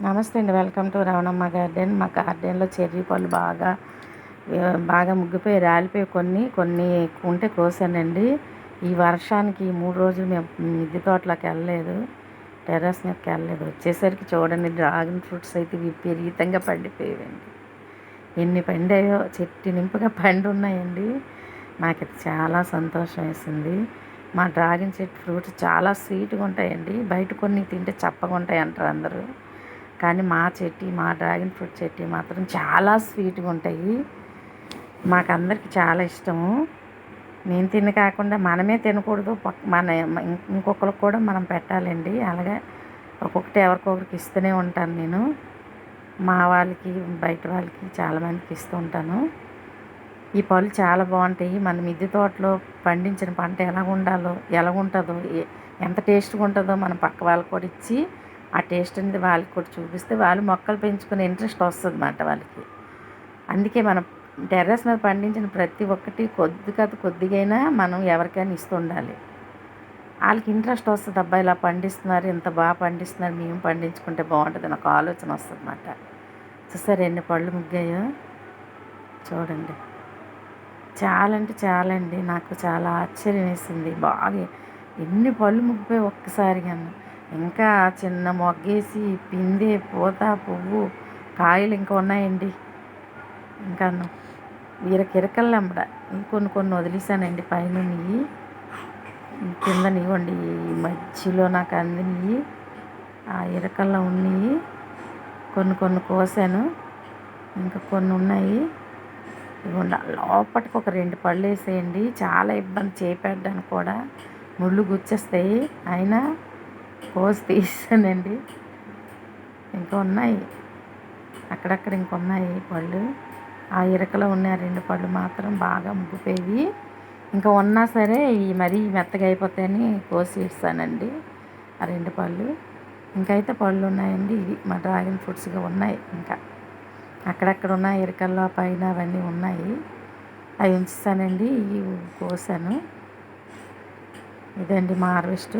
నమస్తే అండి. Welcome to Ravanamma garden. మా గార్డెన్లో చెర్రీ పళ్ళు బాగా ముగ్గిపోయి రాలిపోయి కొన్ని ఉంటే కోసానండి. ఈ వర్షానికి ఈ 3 రోజులు మేము మిద్దె తోటలోకి వెళ్ళలేదు, టెర్రస్ మీదకి వెళ్ళలేదు. వచ్చేసరికి చూడండి, డ్రాగన్ ఫ్రూట్స్ అయితే విపరీతంగా పండిపోయాయండి. ఎన్ని పండాయో, చెట్టు నింపుగా పండి ఉన్నాయండి. నాకు చాలా సంతోషం వేసింది. మా డ్రాగన్ చెట్టు ఫ్రూట్స్ చాలా స్వీట్గా ఉంటాయండి. బయట కొన్ని తింటే చప్పగా ఉంటాయి అంటారు అందరూ, కానీ మా డ్రాగన్ ఫ్రూట్ చెట్టు మాత్రం చాలా స్వీట్గా ఉంటాయి. మాకందరికి చాలా ఇష్టము. నేను తిని కాకుండా మనమే తినకూడదు, ఇంకొకరికి కూడా మనం పెట్టాలండి. అలాగే ఒక్కొక్కటి ఎవరికొకరికి ఇస్తూనే ఉంటాను నేను. మా వాళ్ళకి, బయట వాళ్ళకి చాలామందికి ఇస్తూ ఉంటాను. ఈ పళ్ళు చాలా బాగుంటాయి. మన మిద్దె తోటలో పండించిన పంట ఎలాగుంటుందో, ఎంత టేస్ట్గా ఉంటుందో మనం పక్క వాళ్ళకి కూడా ఇచ్చి ఆ టేస్ట్ అనేది వాళ్ళకి కూడా చూపిస్తే వాళ్ళు మొక్కలు పెంచుకునే ఇంట్రెస్ట్ వస్తుంది అన్నమాట వాళ్ళకి. అందుకే మనం టెర్రస్ మీద పండించిన ప్రతి ఒక్కటి కొద్దిగైనా మనం ఎవరికైనా ఇస్తుండాలి. వాళ్ళకి ఇంట్రెస్ట్ వస్తుంది, అబ్బాయి ఇలా పండిస్తున్నారు, ఇంత బాగా పండిస్తున్నారు, మేము పండించుకుంటే బాగుంటుంది నాకు ఆలోచన వస్తుంది అన్నమాట. చూసారు ఎన్ని పళ్ళు ముగ్గాయో, చూడండి. చాలా అంటే చాలా అండి. నాకు చాలా ఆశ్చర్యం వేసింది. బాగా ఎన్ని పళ్ళు ముగ్గిపోయి ఒక్కసారిగా. ఇంకా చిన్న మొగ్గేసి పిందె, పూత, పువ్వు, కాయలు ఇంకా ఉన్నాయండి. ఇంకా కిరకల్లంబడ కొన్ని వదిలేసానండి పైన. కింద ఇవ్వండి, ఈ మధ్యలో నాకు అందినవి ఆ ఇరకల్లో ఉన్నాయి. కొన్ని కోసాను, ఇంకా కొన్ని ఉన్నాయి. ఇవ్వండి, లోపలికి ఒక 2 పళ్ళు వేసేయండి. చాలా ఇబ్బంది చేపెట్టడానికి కూడా, ముళ్ళు గుచ్చేస్తాయి. అయినా కోసి తీసానండి. ఇంకా ఉన్నాయి, అక్కడక్కడ ఇంకొన్నాయి పళ్ళు. ఆ ఇరకలో ఉన్న 2 పళ్ళు మాత్రం బాగా ముగ్గిపోయి, ఇంకా ఉన్నా సరే మరీ మెత్తగా అయిపోతాయని కోసి ఇస్తానండి ఆ 2 పళ్ళు. ఇంకైతే పళ్ళు ఉన్నాయండి. ఇది మా డ్రాగన్ ఫ్రూట్స్గా ఉన్నాయి. ఇంకా అక్కడక్కడ ఉన్న ఇరకల్లో పైన అవన్నీ ఉన్నాయి, అవి ఉంచుతానండి. ఇవి కోసాను. ఇదండి మా హార్వెస్ట్.